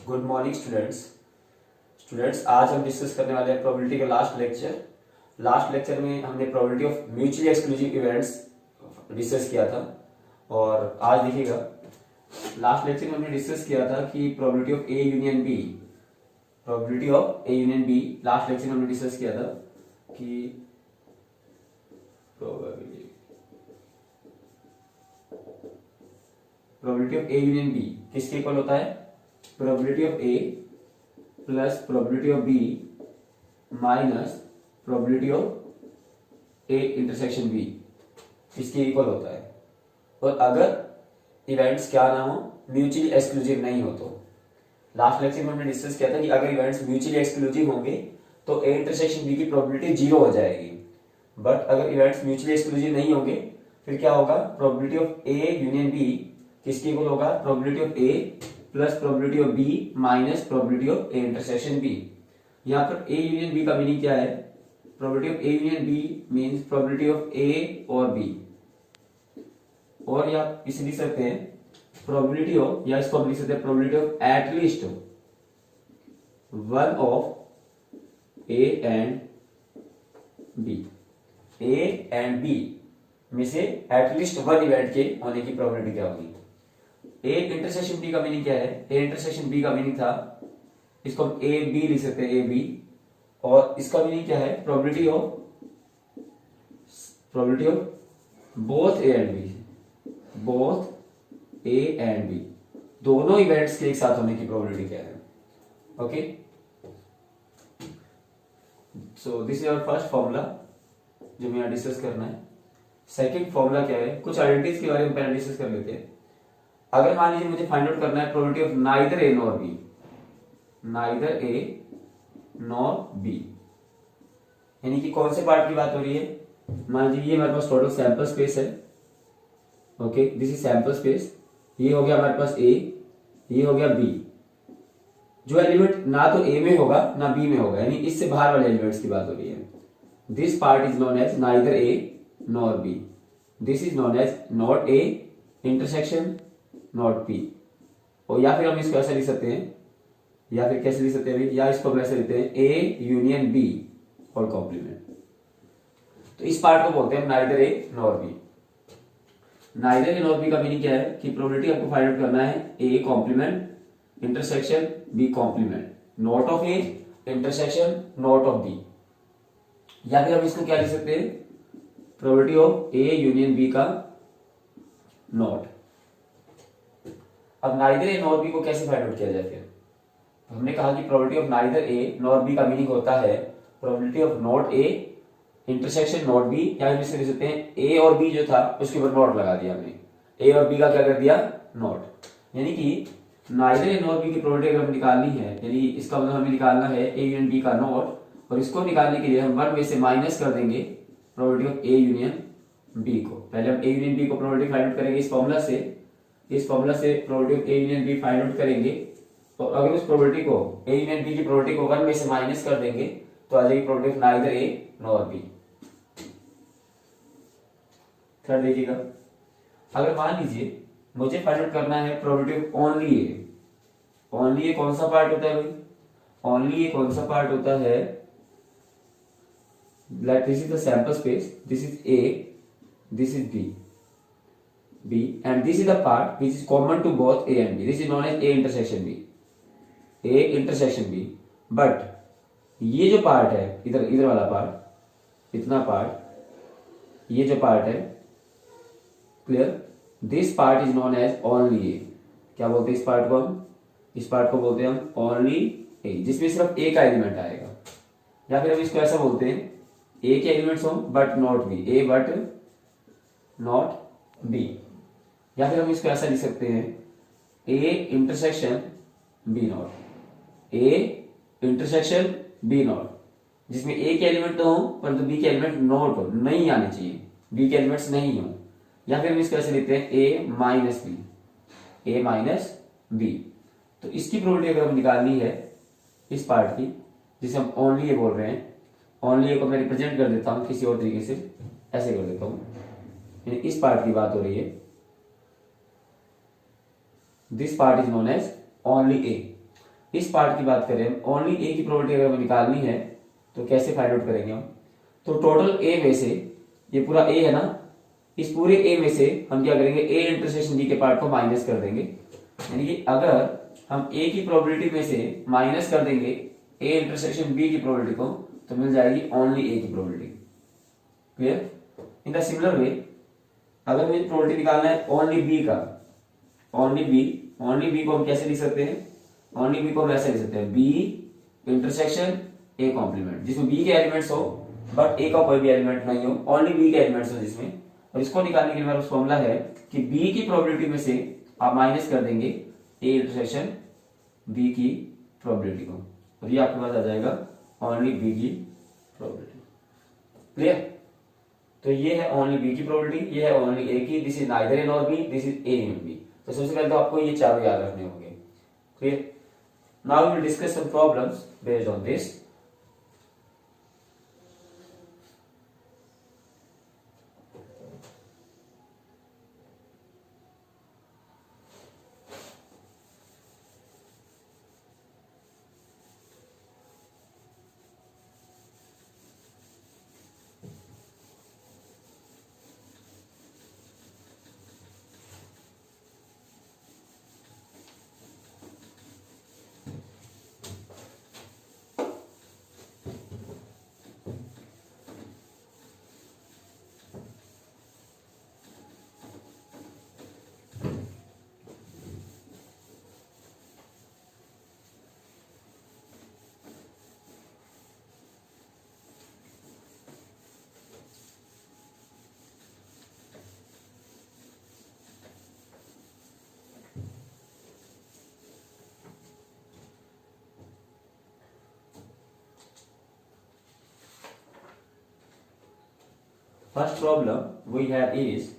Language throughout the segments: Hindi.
गुड मॉर्निंग स्टूडेंट्स आज हम डिस्कस करने वाले हैं प्रोबेबिलिटी का लास्ट लेक्चर में हमने probability of mutually exclusive events discuss किया था। और आज देखिएगा लास्ट लेक्चर में हमने डिस्कस किया था कि probability of A union B last lecture में हमने डिस्कस किया था कि probability of A union B किसके इक्वल होता है? Probability of A plus probability of B minus probability of A intersection B इसके इक्वल होता है। और अगर इवेंट्स क्या ना हो, म्यूचुअली एक्सक्लूसिव नहीं हो तो लास्ट लेक्चर में हमने डिस्कस किया था कि अगर इवेंट्स म्यूचुअली एक्सक्लूसिव होंगे तो ए इंटरसेक्शन बी की प्रोबेबिलिटी 0 हो जाएगी। बट अगर इवेंट्स म्यूचुअली एक्सक्लूसिव नहीं होंगे फिर क्या होगा? Probability of A union B किसके इक्वल होगा? Probability of A plus probability of B minus probability of A intersection B. यहाँ पर ए यूनियन बी का मीनिंग क्या है? Probability of A union B means probability of A और बी। और या इसे लिख सकते हैं प्रोबेबिलिटी ऑफ, या इसको लिख सकते हैं probability of at least one of A and B. A and B में से एटलीस्ट वन इवेंट के होने की प्रोबेबिलिटी क्या होगी? ए इंटरसेक्शन बी का मीनिंग क्या है? ए इंटरसेक्शन बी का मीनिंग था, इसको हम ए बी लिख सकते हैं, ए बी। और इसका मीनिंग क्या है? Probability of both A and B, both A and B, दोनों इवेंट्स के एक साथ होने की प्रोबेबिलिटी क्या है? Okay, so this is our first formula जो हमें डिस्कस करना है। सेकंड फॉर्मूला क्या है? कुछ आइडेंटिटीज के बारे में पहले डिस्कस कर लेते हैं। अगर मान लीजिए मुझे फाइंड आउट करना है probability of neither A nor B, यानी कि कौन से पार्ट की बात हो रही है? मान लीजिए ये हमारे पास टोटल सैंपल स्पेस है। Okay, this is sample space. ये हो गया हमारे पास ए, ये हो गया बी। जो एलिमेंट ना तो ए में होगा ना बी में होगा, यानी इससे बाहर वाले एलिमेंट्स की बात हो रही है। This part is known as neither A nor B. This is known as not A intersection not B. और या फिर हम इसको ऐसे लिख सकते हैं, या फिर कैसे लिख सकते हैं, या इसको हम ऐसे लिखते हैं ए यूनियन बी और कॉम्प्लीमेंट। तो इस पार्ट को बोलते हैं neither A nor B. Neither A nor B का मीनिंग क्या है कि प्रोबेबिलिटी आपको फाइंड आउट करना है A complement intersection B complement, not of A intersection not of B. या फिर हम इसको क्या लिख सकते हैं? Probability of A union B का नॉट। अब नाइदर ए नॉर बी को कैसे फाइंड आउट किया जाए? फिर हमने कहा कि probability of neither A nor B का मीनिंग होता है probability of not A intersection not B, या हम इसे लिख सकते हैं ए और बी जो था उसके ऊपर नॉट लगा दिया हमने, ए और बी का क्या कर दिया? नॉट। यानी कि नाइदर ए नॉर बी की प्रोबेबिलिटी अगर हमें निकालनी है, यानी इसका मतलब हमें निकालना है ए यूनियन बी का नॉट, और इसको निकालने के लिए हम वन में से माइनस कर देंगे probability of A union B को। पहले हम ए यूनियन बी को प्रोबेबिलिटी फाइंड आउट करेंगे इस फॉर्मूला से probability of A union B find out करेंगे। तो अगर उस प्रोबेबिलिटी को ए यूनियन बी की प्रोबेबिलिटी को वन में से माइनस कर देंगे तो आ जाएगी probability of neither A nor B. Third देखिएगा, अगर मान लीजिए मुझे फाइंड आउट करना है probability of only A. Only ए कौन सा पार्ट होता है भाई? ओनली ए कौन सा पार्ट होता है? Like this is the sample space, this is A, this is B, and this is the part which is common to both A and B. This is known as A intersection B. A intersection B. But ये जो पार्ट है, इधर वाला पार्ट, इतना पार्ट, ये जो पार्ट है, clear? This part is known as only A. क्या बोलते हैं इस पार्ट को? हम इस पार्ट को बोलते हैं हम ओनली ए, जिसमें सिर्फ ए का एलिमेंट आएगा। या फिर हम इसको ऐसा बोलते हैं ए के एलिमेंट्स हो but not B, A but not B. या फिर हम इसको ऐसा लिख सकते हैं A intersection B not, A intersection B not, जिसमें ए के एलिमेंट तो हो परंतु बी के एलिमेंट नॉट हो, नहीं आने चाहिए, बी के एलिमेंट्स नहीं हो। या फिर हम इसको ऐसे लिखते हैं ए माइनस बी। तो इसकी प्रोबेबिलिटी अगर हम निकालनी है इस पार्ट की, जिसे हम ओनली ए बोल रहे हैं, ओनली ए को मैं रिप्रेजेंट कर देता हूं किसी और तरीके से, ऐसे कर देता हूं, इस पार्ट की बात हो रही है। This part is known as only A. इस पार्ट की बात करें, ओनली ए की प्रोबेबिलिटी अगर हमें निकालनी है तो कैसे फाइंड आउट करेंगे हम? तो टोटल ए में से, ये पूरा ए है ना, इस पूरे ए में से हम क्या करेंगे, ए इंटरसेक्शन बी के पार्ट को माइनस कर देंगे। यानी कि अगर हम ए की प्रोबेबिलिटी में से माइनस कर देंगे ए इंटरसेक्शन बी की प्रोबेबिलिटी को, तो मिल जाएगी ओनली ए की probability. Clear? In the similar way अगर मुझे प्रोबेबिलिटी निकालना है ओनली बी का, ओनली बी को हम कैसे लिख सकते हैं? ओनली बी को हम ऐसे लिख सकते हैं, बी इंटरसेक्शन ए कॉम्प्लीमेंट, जिसमें बी के एलिमेंट्स हो बट ए का कोई भी एलिमेंट नहीं हो, ओनली बी के एलिमेंट्स हो जिसमें। और इसको निकालने के लिए मेरा फॉर्मूला है कि बी की प्रोबेबिलिटी में से आप माइनस कर देंगे ए इंटरसेक्शन बी की प्रोबेबिलिटी को, और ये आपके पास आ जाएगा ओनली बी की प्रोबेबिलिटी। क्लियर? तो ये है ओनली बी की प्रोबेबिलिटी, ये है ओनली ए की, this is neither A nor B, this is A and B. तो सबसे पहले तो आपको ये चारों याद रखने होंगे। Clear? Now we will discuss some problems based on this. First problem we have is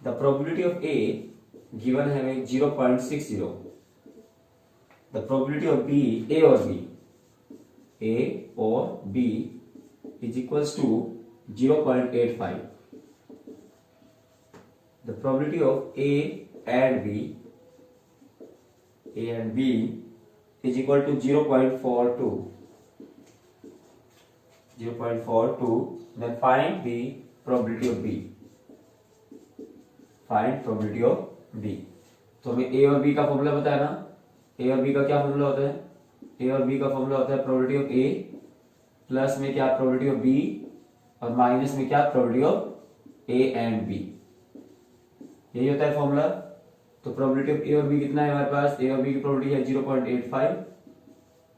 the probability of A given having 0.60, the probability of B, A or B is equals to 0.85. The probability of A and B is equal to 0.42. Then find the probability of B. Find probability of B. तो हमें A और B का फॉर्मूला पता है ना? A और B का क्या फॉर्मूला होता है? A और B का फॉर्मूला होता है प्रोबेबिलिटी ऑफ A प्लस में क्या प्रोबेबिलिटी ऑफ B और माइनस में क्या probability of A and B। यही होता है फॉर्मूला। तो प्रोबेबिलिटी ऑफ A और B कितना है हमारे पास? A और B की प्रोबेबिलिटी है 0.85,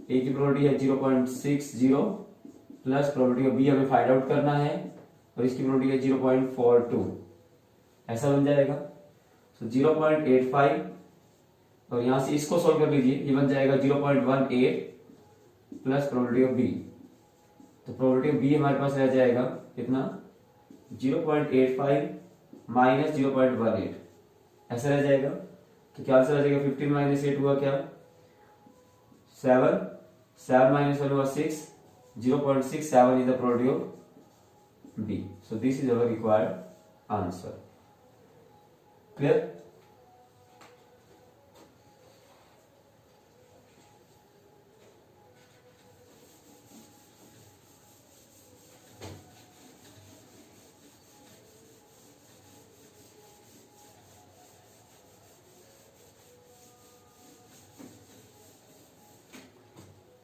A की प्रोबेबिलिटी है 0.60 प्लस प्रोबेबिलिटी ऑफ बी हमें फाइंड आउट करना है और इसकी प्रोबेबिलिटी है 0.42। ऐसा बन जाएगा। तो 0.85 और यहां से इसको सॉल्व कर लीजिए, ये बन जाएगा 0.18 प्लस प्रोबेबिलिटी ऑफ बी। तो प्रोबेबिलिटी ऑफ बी हमारे पास रह जाएगा कितना? 0.85 माइनस 0.18, ऐसा रह जाएगा। तो क्या आंसर आ जाएगा? 15 माइनस 8 हुआ क्या? 7 माइनस 1 हुआ 6, 0.67 is the probability of B. So this is our required answer. Clear?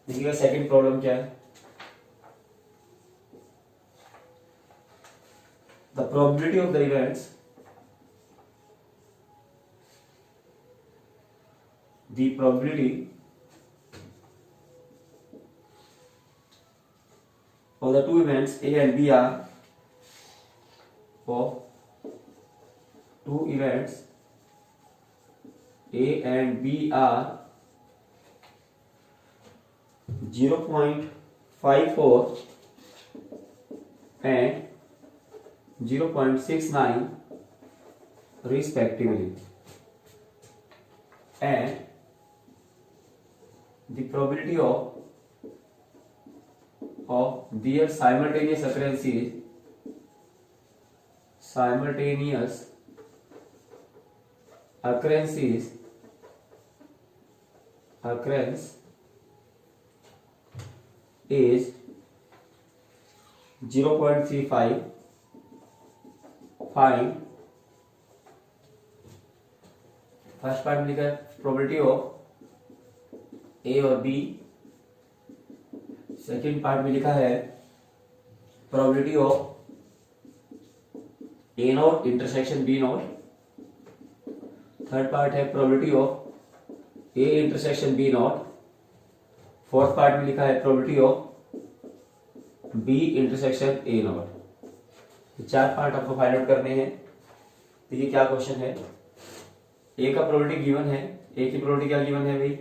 देखिएगा सेकंड प्रॉब्लम क्या है। The probability of the events, the probability of the two events A and B are, of two events A and B are 0.54 and 0.69 respectively, and the probability of their simultaneous occurrence is 0.35, find first part में लिखा है प्रोबेबिलिटी ऑफ ए और बी, सेकेंड पार्ट में लिखा है probability of A not intersection B not, third part है probability of A intersection B not, fourth part में लिखा है probability of B intersection A not. चार पार्ट आपको फाइंड आउट करने हैं। देखिए क्या क्वेश्चन है। ए का प्रोबेबिलिटी गिवन है, ए की प्रोबेबिलिटी क्या गिवन है भाई,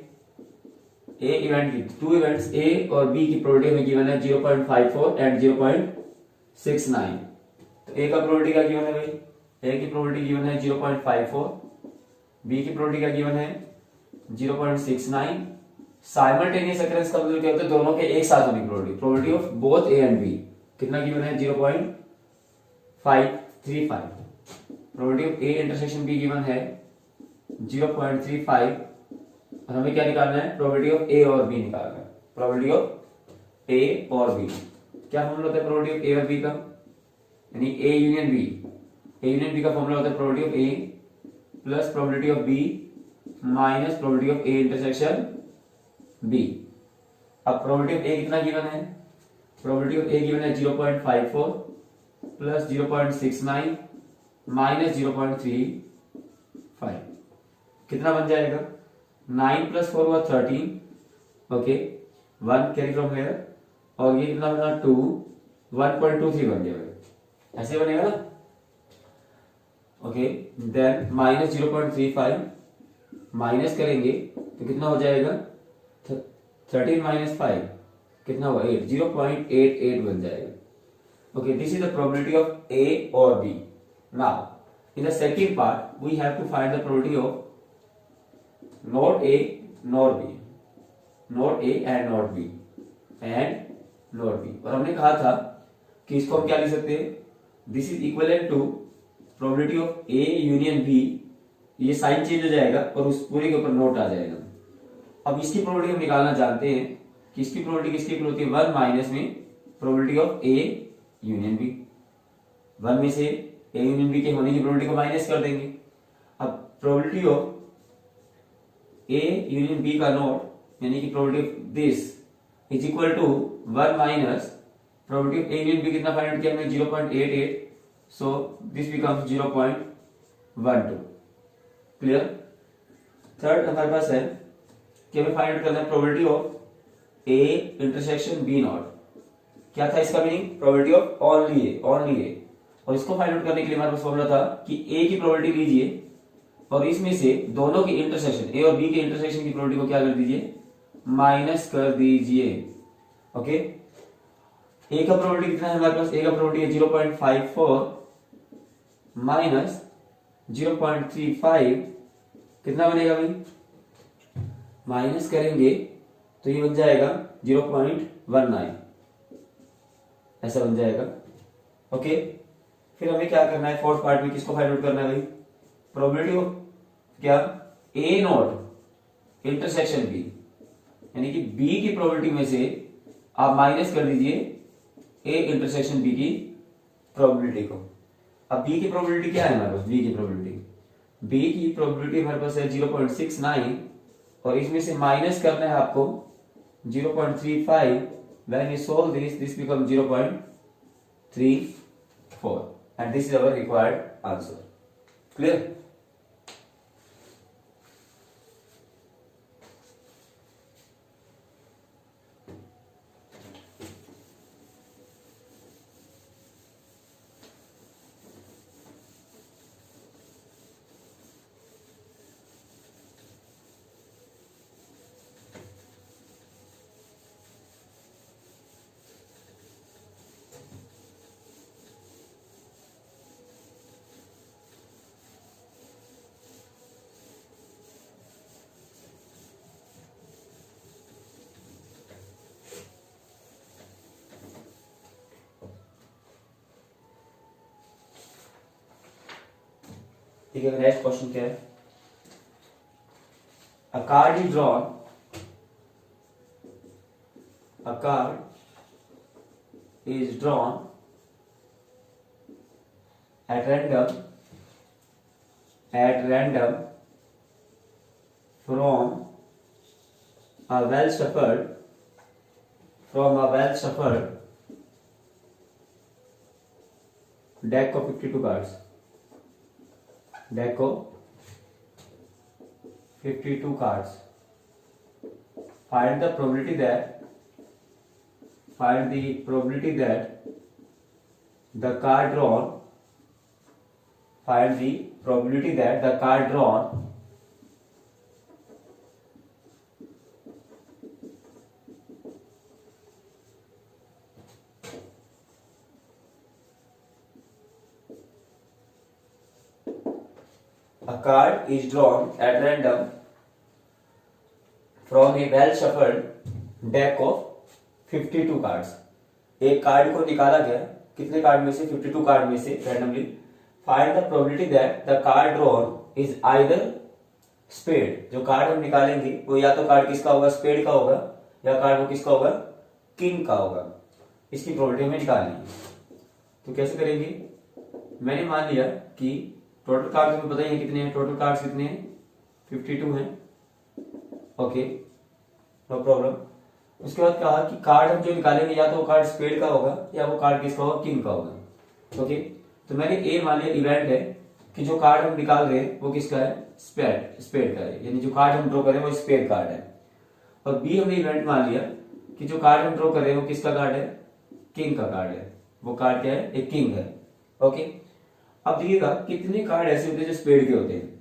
ए इवेंट की, टू इवेंट्स ए और बी की प्रोबेबिलिटी हमें गिवन है 0.54 एंड 0.69। तो ए का प्रोबेबिलिटी क्या गिवन है भाई, ए की प्रोबेबिलिटी गिवन है 0.54, बी की प्रोबेबिलिटी क्या गिवन है 0.69। साइमल्टेनियस अकरेंस का मतलब क्या होता है, दोनों के एक साथ होने की probability, probability of both A and B कितना गिवन है 0.535, probability of A intersection B given है 0.35 और हमें क्या निकालना है, प्रोबेबिलिटी ऑफ ए और बी निकालना है। प्रोबेबिलिटी ऑफ ए और बी क्या फॉर्मूला होता है प्रोबेबिलिटी ऑफ ए और बी का, यानी A union B, A union B का फॉर्मूला होता है probability of A plus probability of B minus probability of A intersection B. अब प्रोबेबिलिटी ऑफ ए कितना गिवन है, प्रोबेबिलिटी ऑफ ए गिवन है 0.54 प्लस 0.69 माइनस 0.35, कितना बन जाएगा 9 प्लस 4 हुआ 13, ओके 1 कैरी फ्रॉम हियर, और ये कितना बना 2, 1.23 बन गया भाई, ऐसे बनेगा ना, ओके। देन माइनस 0.35 माइनस करेंगे तो कितना हो जाएगा 13 माइनस 5 कितना हुआ 8, 0.88 बन जाएगा। Okay, this is the probability of A और B. Now in the second part we have to find the probability of not A not B, not A and not B and not B. और हमने कहा था कि इसको हम क्या लिख सकते हैं, this is equal to probability of A union B, ये साइन चेंज हो जाएगा और उस पूरे के ऊपर नोट आ जाएगा। अब इसकी प्रोबेबिलिटी हम निकालना जानते हैं कि इसकी प्रोबेबिलिटी किसकी इक्वल होती है 1 माइनस में probability of A union B, 1 में से ए यूनियन बी के होने की प्रोबेबिलिटी को माइनस कर देंगे। अब probability of A union B का नोट यानी कि probability of this is equal to 1 minus probability of A union B कितना फाइंड आउट किया हमने 0.88, सो दिस बिकम्स 0.12। क्लियर। थर्ड हमारे पास है कि हमें फाइंड आउट करना है probability of A intersection B not. क्या था इसका meaning, probability of only A, only A. और इसको फाइंड आउट करने के लिए हमारे पास फॉर्मूला था कि ए की प्रोबेबिलिटी लीजिए और इसमें से दोनों की इंटरसेक्शन ए और बी के इंटरसेक्शन की प्रोबेबिलिटी को क्या कर दीजिए, माइनस कर दीजिए। ओके, ए का प्रोबेबिलिटी कितना है हमारे पास, ए का प्रोबेबिलिटी है 0.54 माइनस 0.35 कितना बनेगा भाई, माइनस करेंगे तो ये बन जाएगा 0.19, ऐसा बन जाएगा। ओके, फिर हमें क्या करना है, फोर्थ पार्ट में किसको फाइंड आउट करना है भाई, प्रोबेबिलिटी ऑफ क्या ए नॉट इंटरसेक्शन बी, यानी कि बी की प्रोबेबिलिटी में से आप माइनस कर दीजिए ए इंटरसेक्शन बी की प्रोबेबिलिटी को। अब बी की प्रोबेबिलिटी क्या है हमारे पास, बी की प्रोबेबिलिटी हमारे पास है 0.69 और इसमें से माइनस करना है आपको 0.35, when you solve this become 0.34 and this is our required answer. Clear. ठीक है, नेक्स्ट क्वेश्चन क्या है, a card is drawn a card is drawn at random from a well shuffled deck of 52 cards. Deck of 52 cards. Find the probability that the card drawn a card is drawn at random from a well shuffled deck of 52 cards. एक कार्ड को निकाला गया, कितने कार्ड में से? 52 कार्ड में से randomly. Find the probability that the card drawn is either spade. जो कार्ड हम निकालेंगे वो या तो कार्ड किसका होगा? स्पेड का होगा, या कार्ड वो किसका होगा? किंग का होगा. इसकी प्रोबेबिलिटी हमें निकालनी है. तो कैसे करेंगे? मैंने मान लिया कि टोटल कार्ड्स हमें पता ही है कितने हैं. टोटल कार्ड्स कितने हैं? 52 हैं. Okay, no problem. उसके बाद कहा कि कार्ड हम जो निकालेंगे या तो वो कार्ड स्पेड का होगा या वो कार्ड किसका होगा? किंग का होगा. ओके, तो मैंने ए मान लिया इवेंट है कि जो कार्ड हम निकाल रहे हैं वो किसका है? स्पेड का है, यानी जो कार्ड हम ड्रॉ कर रहे हैं वो स्पेड कार्ड है. और बी हमने इवेंट मान लिया कि जो कार्ड हम ड्रॉ कर रहे हैं वो किसका कार्ड है? किंग का कार्ड है. वो कार्ड क्या है? एक किंग है. ओके, अब देखिएगा कितने कार्ड ऐसे होते हैं जो स्पेड के होते हैं.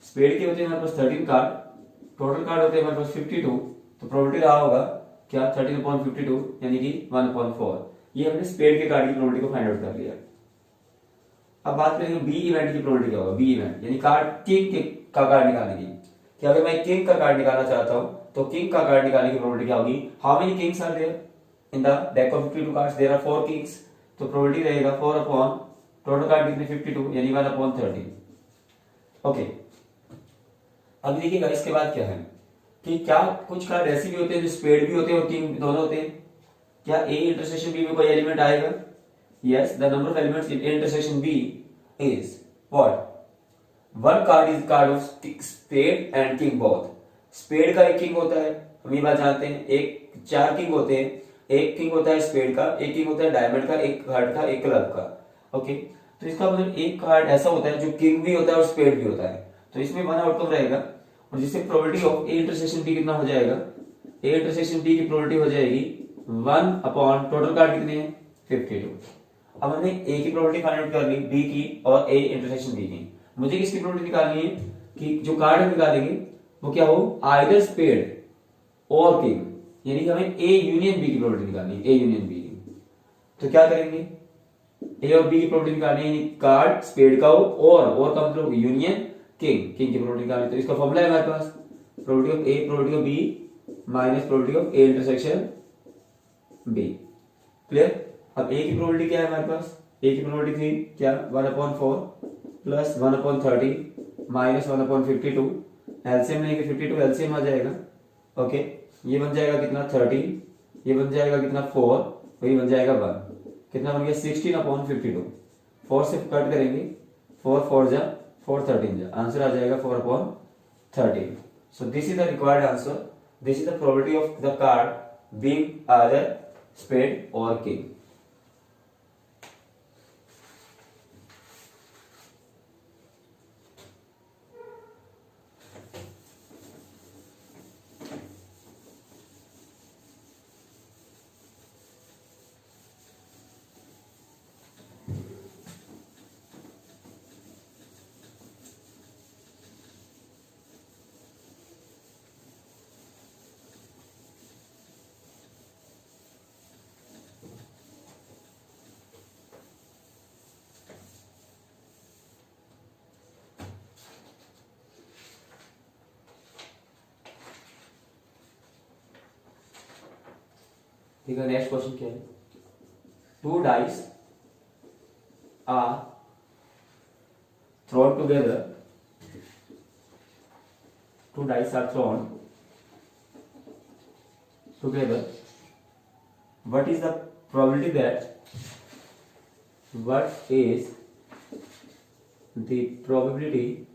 स्पेड के होते हैं हमारे पास 13 कार्ड. टोटल कार्ड होते हैं हमारे पास 52. तो प्रोबेबिलिटी रहा होगा क्या? 13/52 यानी कि 1/4. ये हमने स्पेड के कार्ड की प्रोबेबिलिटी को फाइंड आउट कर लिया. अब बात करेंगे बी इवेंट की प्रोबेबिलिटी क्या होगा. बी इवेंट यानी कार्ड किंग का कार्ड निकालने की. कि अगर मैं किंग का कार्ड निकालना चाहता हूं तो किंग का कार्ड निकालने की प्रोबेबिलिटी क्या होगी? How many kings are there in the deck of 52 cards? There are 4 kings. तो प्रोबेबिलिटी रहेगा 4 अपॉन टोटल कार्ड कितने? 52 यानी 1/13. ओके, अब देखिएगा इसके बाद क्या है कि क्या कुछ कार्ड ऐसे भी होते हैं जो स्पेड भी होते हैं और किंग दोनों होते हैं. क्या ए इंटरसेक्शन बी में कोई एलिमेंट आएगा? Yes, the number of elements in A intersection B is what? One card is card of spade and king both. Spade का एक किंग होता है, हम ये बात जानते हैं. एक 4 किंग होते हैं. एक किंग होता है स्पेड का, एक किंग होता है डायमंड का, एक कार्ड का, एक क्लब का. ओके, तो इसका मतलब एक कार्ड ऐसा होता है जो किंग भी होता है और स्पेड भी होता है. तो इसमें 1 आउटकम रहेगा और जिससे probability of A intersection B कितना हो जाएगा? ए इंटरसेक्शन बी की प्रोबेबिलिटी हो जाएगी 1 अपॉन टोटल कार्ड कितने हैं? 52. अब हमने ए की प्रोबेबिलिटी फाइंड आउट कर ली, बी की और ए इंटरसेक्शन बी की. मुझे किसकी प्रोबेबिलिटी निकालनी है कि जो कार्ड हम निकालेंगे वो क्या हो? आइदर स्पेड और किंग. यानी कि हमें ए यूनियन बी की प्रोबेबिलिटी निकालनी है. ए यूनियन बी की. तो क्या करेंगे? ए और बी की प्रोबेबिलिटी निकालनी है. कार्ड स्पेड का हो और का मतलब यूनियन किंग की प्रोबेबिलिटी निकालनी. तो इसका फॉर्मूला है हमारे पास probability of A probability of B minus probability of A intersection B. Clear? अब ए की प्रोबेबिलिटी क्या है हमारे पास? ए की प्रोबेबिलिटी थी क्या? 1/4 प्लस 1/30 माइनस 1/52. एलसीएम लेंगे 52, एलसीएम आ जाएगा. ओके, ये बन जाएगा कितना? 30. ये बन जाएगा कितना? 4. और ये बन जाएगा 1. कितना बन गया? 16/52. 4 से कट करेंगे, 4 4 जा 4 13 जा, आंसर आ जाएगा 4/13. So this is the required answer. This is the probability of the card being either spade और किंग. ठीक है, नेक्स्ट क्वेश्चन क्या है? 2 dice are thrown together. 2 dice are thrown together what is the probability that what is the probability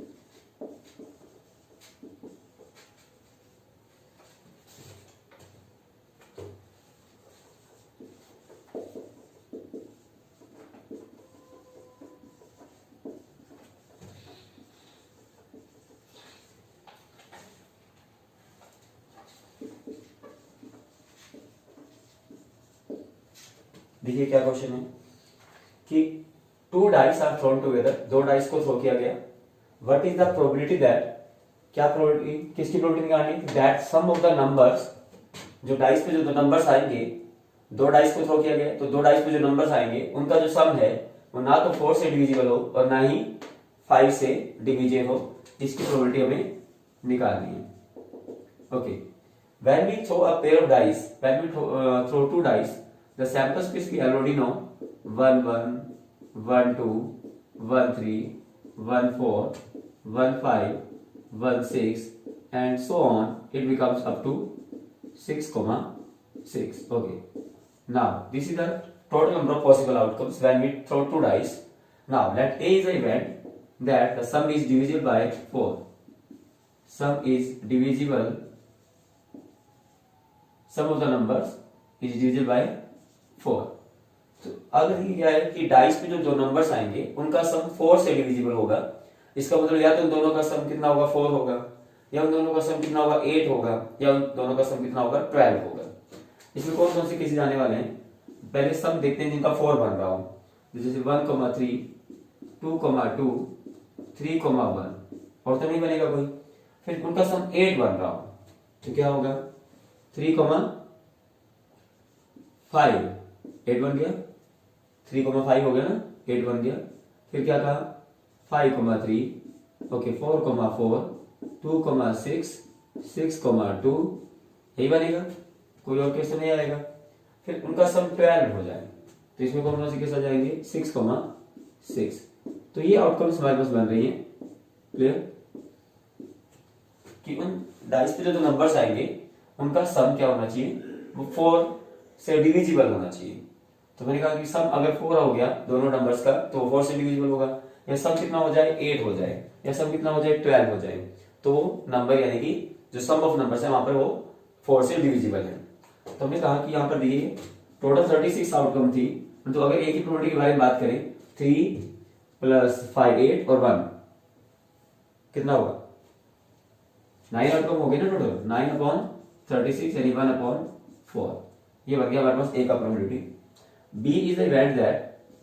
देखिए क्या क्वेश्चन है कि two dice are thrown together, दो डाइस को थ्रो किया गया, what is the probability that, क्या प्रोबेबिलिटी, किसकी प्रोबेबिलिटी निकालनी, that sum of the numbers, जो डाइस पे जो दो नंबर्स आएंगे, दो डाइस को थ्रो किया गया तो दो डाइस पे जो नंबर्स आएंगे उनका जो सम है वो ना तो 4 से डिविजिबल हो और ना ही 5 से डिविजिबल हो, इसकी प्रोबेबिलिटी हमें निकालनी है। Okay, when we throw a pair of dice, when we throw two dice, the sample space we already know 1 1 1 2 1 3 1 4 1 5 1 6 and so on, it becomes up to 6 comma 6. Okay, now this is the total number of possible outcomes when we throw two dice. Now let A is the event that the sum is divisible by 4, sum is divisible, sum of the numbers is divisible by 4। तो अगर ये क्या है कि डाइस पे जो दो नंबर्स आएंगे उनका सम 4 से डिविजिबल होगा, इसका मतलब या तो उन दोनों का सम कितना होगा 4 होगा, या उन दोनों का सम कितना होगा 8 होगा, या उन दोनों का सम कितना होगा 12 होगा। इसमें कौन कौन से केसेस आने वाले हैं, पहले सम देखते हैं जिनका 4 बन रहा हो, जैसे 1,3 2,2 3,1, और तो नहीं बनेगा कोई। फिर उनका सम 8 बन रहा हो तो क्या होगा 3,5, 8 बन गया, 3,5 हो गया ना, 8 बन गया। फिर क्या कहा 5,3, ओके 4,4 2,6 6,2, यही बनेगा, कोई और केस नहीं आएगा। फिर उनका सम 12 हो जाए तो इसमें कौन कौन से केस आ जाएंगे 6,6। तो ये आउटकम्स हमारे पास बन रही है, क्लियर, कि उन डाइस पे जो नंबर्स आएंगे उनका सम क्या होना चाहिए, वो 4 से डिविजिबल होना चाहिए। तो मैंने कहा कि सम अगर 4 हो गया दोनों नंबर्स का तो 4 से डिविजिबल होगा, या सम कितना हो जाए 8 हो जाए, या सम कितना हो जाए 12 हो जाए, तो नंबर यानी कि जो सम ऑफ नंबर्स है वहां पर वो 4 से डिविजिबल है। तो हमने कहा कि यहाँ पर देखिए टोटल 36 आउटकम थी, तो अगर एक ही प्रोबेबिलिटी के बारे में बात करें 3 + 5 8 और 1 कितना होगा 9 आउटकम हो गए ना टोटल, 9/36 यानी 1/4, ये बन गया हमारे पास ए का probability. B is the event that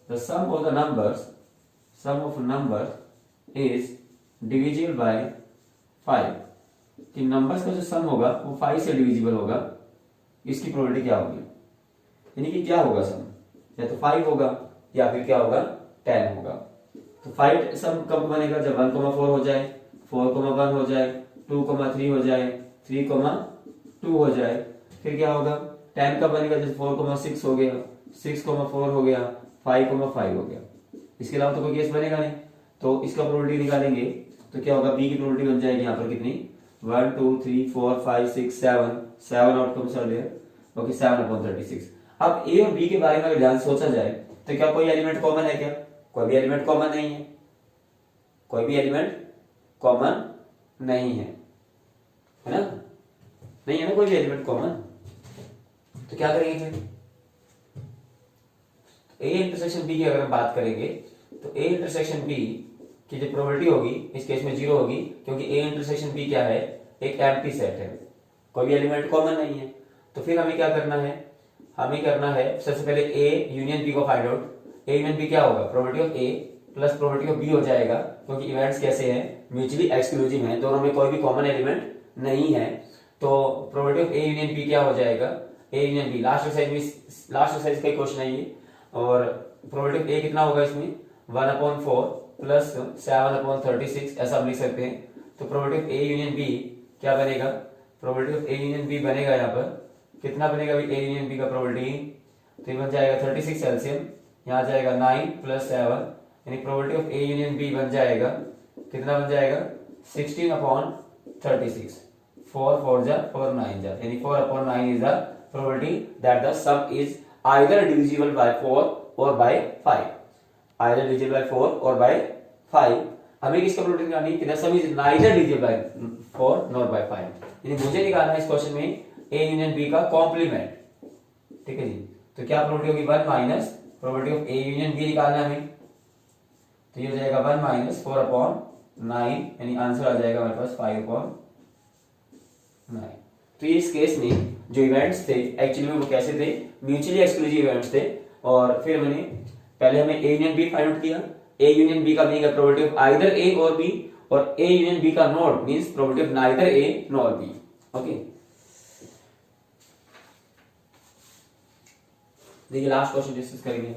the sum of the numbers is divisible by 5, कि नंबर्स का जो सम होगा वो 5 से डिविजिबल होगा, इसकी प्रोबेबिलिटी क्या होगी, यानी कि क्या होगा सम, या तो 5 होगा या फिर क्या होगा 10 होगा। तो 5 सम कब बनेगा, जब 1,4 हो जाए, 4,1 हो जाए, 2,3 हो जाए, 3,2 हो जाए। फिर क्या होगा 10 कब बनेगा, जैसे 4,6 हो गया, 6,4 हो गया, 5,5 हो गया। इसके अलावा तो कोई केस बनेगा नहीं, तो इसका प्रोबेबिलिटी निकालेंगे तो क्या होगा, बी की प्रोबेबिलिटी बन जाएगी यहाँ पर कितनी 1 2 3 4 5 6 7 आउटकम्स आर देयर, ओके 7/36। अब ए और बी के बारे में अगर ध्यान सोचा जाए तो क्या कोई एलिमेंट कॉमन है, क्या कोई भी एलिमेंट कॉमन नहीं है, कोई भी एलिमेंट कॉमन नहीं है ना, नहीं है ना कोई भी एलिमेंट कॉमन। तो क्या करेंगे फिर, ए इंटरसेक्शन बी की अगर हम बात करेंगे तो ए इंटरसेक्शन बी की जो प्रोबेबिलिटी होगी इस केस में 0 होगी, क्योंकि ए इंटरसेक्शन बी क्या है, एक एम्प्टी सेट है, कोई भी एलिमेंट कॉमन नहीं है। तो फिर हमें क्या करना है, हमें करना है सबसे पहले ए यूनियन बी को find out. A union B क्या होगा, probability of A plus probability of B हो जाएगा, क्योंकि इवेंट्स कैसे हैं, म्यूचुअली एक्सक्लूसिव हैं, दोनों में कोई भी कॉमन एलिमेंट नहीं है। तो probability of A union B क्या हो जाएगा, A union B, last exercise का क्वेश्चन है ये, और प्रोबेबिलिटी ऑफ ए कितना होगा इसमें 1/4 प्लस 7/36, ऐसा हम लिख सकते हैं। तो probability of A union B क्या बनेगा, probability of A union B बनेगा यहाँ पर कितना बनेगा ए यूनियन बी का प्रोबेबिलिटी, तो ये बन जाएगा 36 एलसीएम, यहाँ जाएगा 9 + 7, यानी probability of A union B बन जाएगा कितना, बन जाएगा 16/36, 4 4 जा और 9 जा, यानी 4/9 is the probability that the sum is either divisible by 4 or by 5, either divisible by 4 or by 5। हमें किसका प्रोबेबिलिटी निकालनी है कि the sum is neither divisible by 4 nor by 5, यानी मुझे निकालना है इस क्वेश्चन में ए यूनियन बी का कॉम्प्लीमेंट। ठीक है जी, तो क्या प्रोबेबिलिटी होगी 1 minus probability of A union B निकालना है हमें, तो ये हो जाएगा 1 माइनस 4/9, यानी आंसर आ जाएगा हमारे पास 5/9। तो इस केस में जो इवेंट्स थे एक्चुअली में वो कैसे थे, म्यूचुअली एक्सक्लूसिव इवेंट्स थे। और फिर मैंने पहले हमें A union B find out किया, ए यूनियन बी का मीनिंग है प्रोबेबिलिटी ऑफ आइदर ए और बी, और ए यूनियन बी का not means probability of neither A nor B. Okay, देखिए लास्ट क्वेश्चन डिस्कस करेंगे।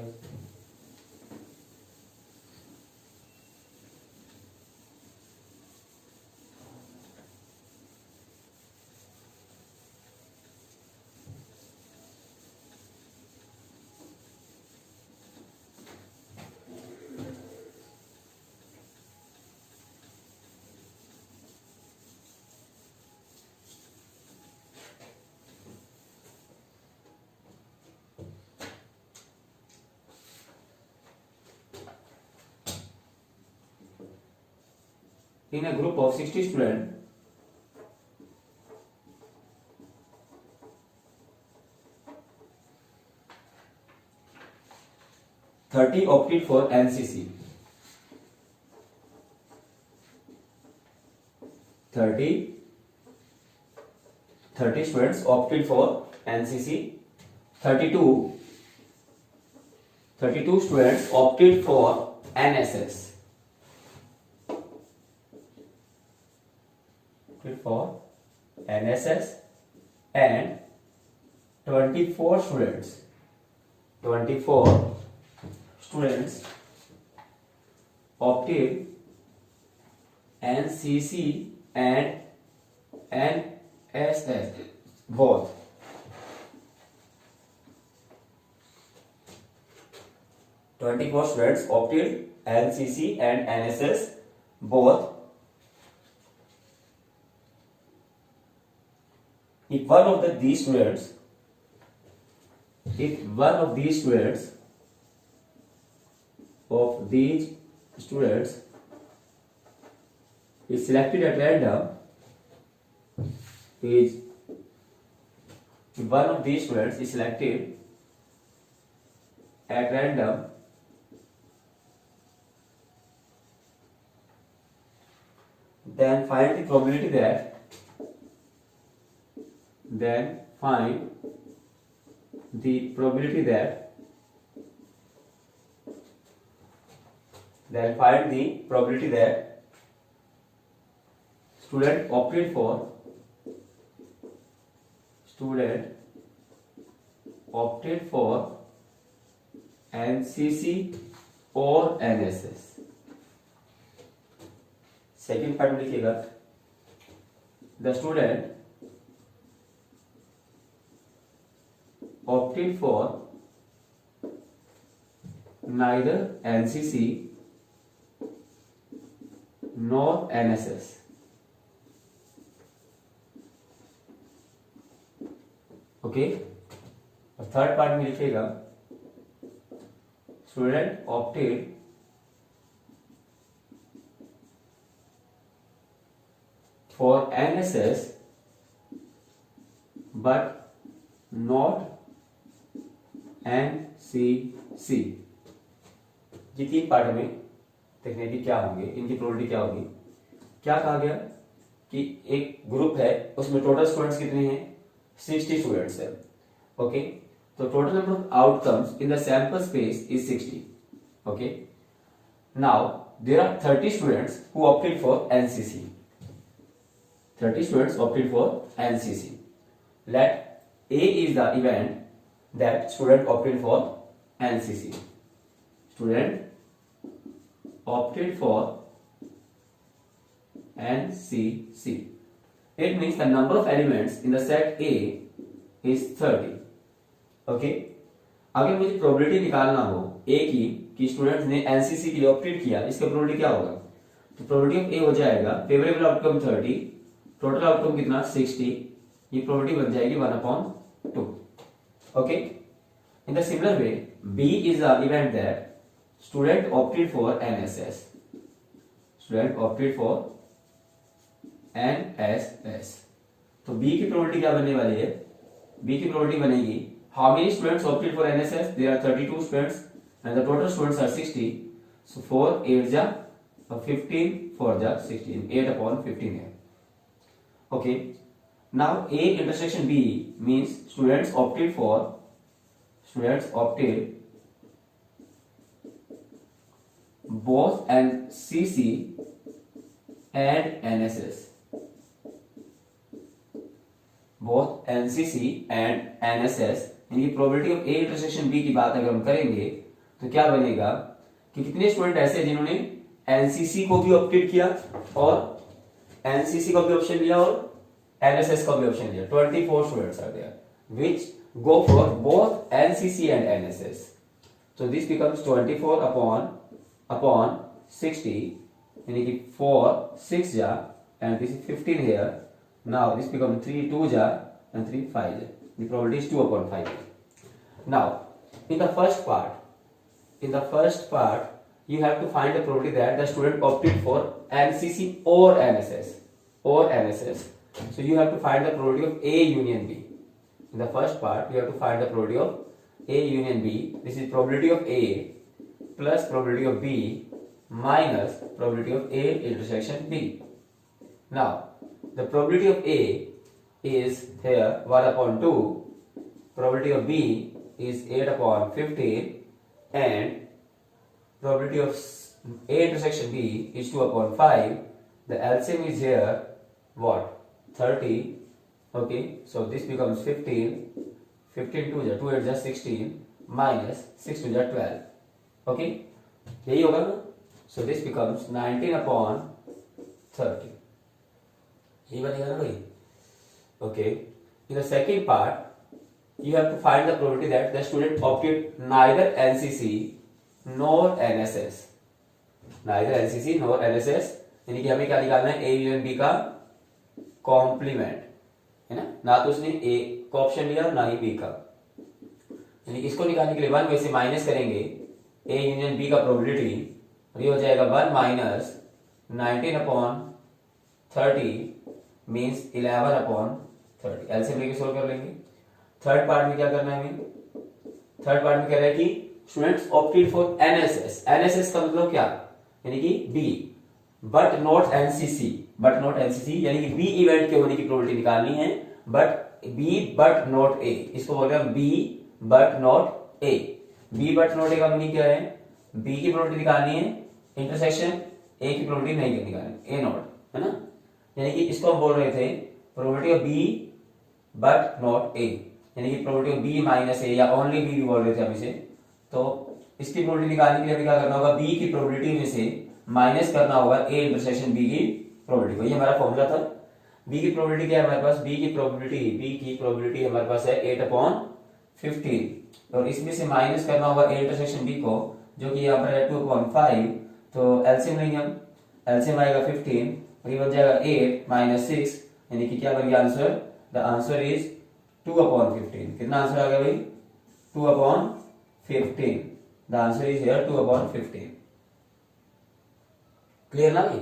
In a group of 60 students, 30 opted for NCC, 30 students opted for NCC, 32 students opted for NSS, and 24 students opted NCC and NSS both। 24 students opted NCC and NSS both। If one of these students is selected at random, then find the probability that student opted for NCC or NSS। Second part में लिखिएगा the student opted for neither NCC nor NSS। Okay, और थर्ड पार्ट में लिखिएगा student opted for NSS but not NCC। ये तीन पार्ट में देखने की क्या होंगे, इनकी प्रोबेबिलिटी क्या होगी। क्या कहा गया कि एक ग्रुप है उसमें टोटल स्टूडेंट्स कितने हैं, 60 स्टूडेंट्स है। ओके, तो total number of outcomes in the sample space is 60। Okay, now there are 30 students who opted for NCC। 30 students opted for NCC. Let A is the event that student opted for NCC. Student opted for NCC. It means the number of elements in the set A is 30. Okay? अगर मुझे प्रोबेबिलिटी निकालना हो A की कि स्टूडेंट्स ने NCC के लिए ऑप्टेड किया, इसका प्रोबेबिलिटी क्या होगा, तो प्रोबेबिलिटी ऑफ A हो जाएगा फेवरेबल आउटकम 30, टोटल आउटकम कितना 60, ये प्रोबेबिलिटी बन जाएगी 1/2। Okay. In the similar way, B is the event that student opted for NSS. Student opted for NSS. तो B की प्रोबेबिलिटी क्या बनने वाली है? B की प्रोबेबिलिटी बनेगी how many students opted for NSS? There are 32 students and the total students are 60. So 4 8 ja 15 4 ja 16. 8 upon 15 है. Okay. Now A intersection B means students opted both NCC and NSS. Both NCC and NSS. यानी कि probability of A intersection B की बात अगर हम करेंगे तो क्या बनेगा कि कितने स्टूडेंट ऐसे जिन्होंने एनसीसी को भी ऑप्टेड किया और एनसीसी का भी ऑप्शन लिया और एनएसएस का भी ऑप्शन लिया. 24 students are there which go for both NCC and NSS. So this becomes 24 upon 60, यानी कि 4 6 ja and this is 15 here. Now this becomes 3 2 ja and 3 5 ja. The probability is 2 upon 5. Now in the first part you have to find the probability that the student opted for NCC or NSS. So you have to find the probability of A union B. In the first part, you have to find the probability of A union B. This is probability of A plus probability of B minus probability of A intersection B. Now, the probability of A is here 1 upon 2. Probability of B is 8 upon 15. And probability of A intersection B is 2 upon 5. The LCM is here what? 30. Okay, so this becomes 15. 15 2 ja 2 8 ja 16 minus 6 2 ja 12. Okay, यही होगा ना. So this becomes 19 upon 30. यही बनेगा ना भाई. Okay, in the second part you have to find the probability that the student opted neither NCC nor NSS. Neither NCC nor NSS. यानी कि हमें क्या निकालना है? A union B का कॉम्प्लीमेंट है ना तो उसने ए का ऑप्शन लिया ना ही बी का. यानी इसको निकालने के लिए 1 में से माइनस करेंगे ए यूनियन बी का प्रोबेबिलिटी और ये हो जाएगा 1 minus 19 upon 30 means 11 upon 30. LCM लेके सोल्व कर लेंगे. थर्ड पार्ट में क्या करना है हमें? थर्ड पार्ट में कह रहा है कि students opted for NSS. NSS का मतलब क्या? यानी कि बी बट नॉट एनसीसी. यानी कि बी इवेंट के होने की प्रोबेबिलिटी निकालनी है बट नॉट ए. इसको बोल रहे हैं B but not A. B but not A का मीनिंग क्या है? बी की प्रोबेबिलिटी निकालनी है इंटरसेक्शन ए की प्रोबेबिलिटी नहीं निकालनी. ए नॉट है ना. यानी कि इसको हम बोल रहे थे probability of B but not A. यानी कि probability of B minus A या ओनली बी भी बोल रहे थे हम इसे. तो इसकी प्रोबेबिलिटी निकालने के लिए हमें क्या करना होगा? बी की प्रोबेबिलिटी में से माइनस करना होगा ए इंटरसेक्शन बी की प्रोबेबिलिटी. वही हमारा फॉर्मूला था. बी की प्रोबेबिलिटी क्या है हमारे पास? बी की प्रोबेबिलिटी हमारे पास है 8 अपॉन 15 और इसमें से माइनस करना होगा ए इंटरसेक्शन बी को जो कि यहाँ पर है 2 अपॉन 5. तो एलसीएम लेंगे हम. एलसीएम आएगा 15 और ये बन जाएगा 8 माइनस 6 यानी कि क्या बन गया answer? The answer is 2 upon 15. कितना आंसर आ गया भाई? 2 upon 15. The answer is here 2 upon 15. Clear ना भाई?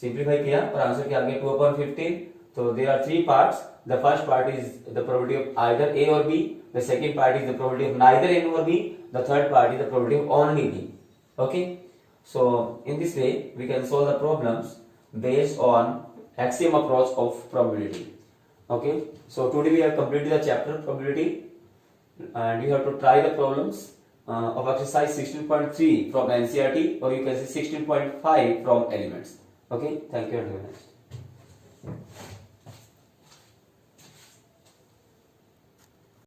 सिंप्लीफाई किया और आंसर क्या आ गया? 2 upon 15. तो there are 3 parts. The first part is the probability of either A or B. The second part is the probability of neither A nor B. The third part is the probability of only B. Okay. So in this way we can solve the problems based on axiom approach of probability. Okay. So today we have completed the chapter probability and you have to try the problems of exercise 16.3 from NCERT or you can say 16.5 from Elements. Okay, thank you and have a nice day.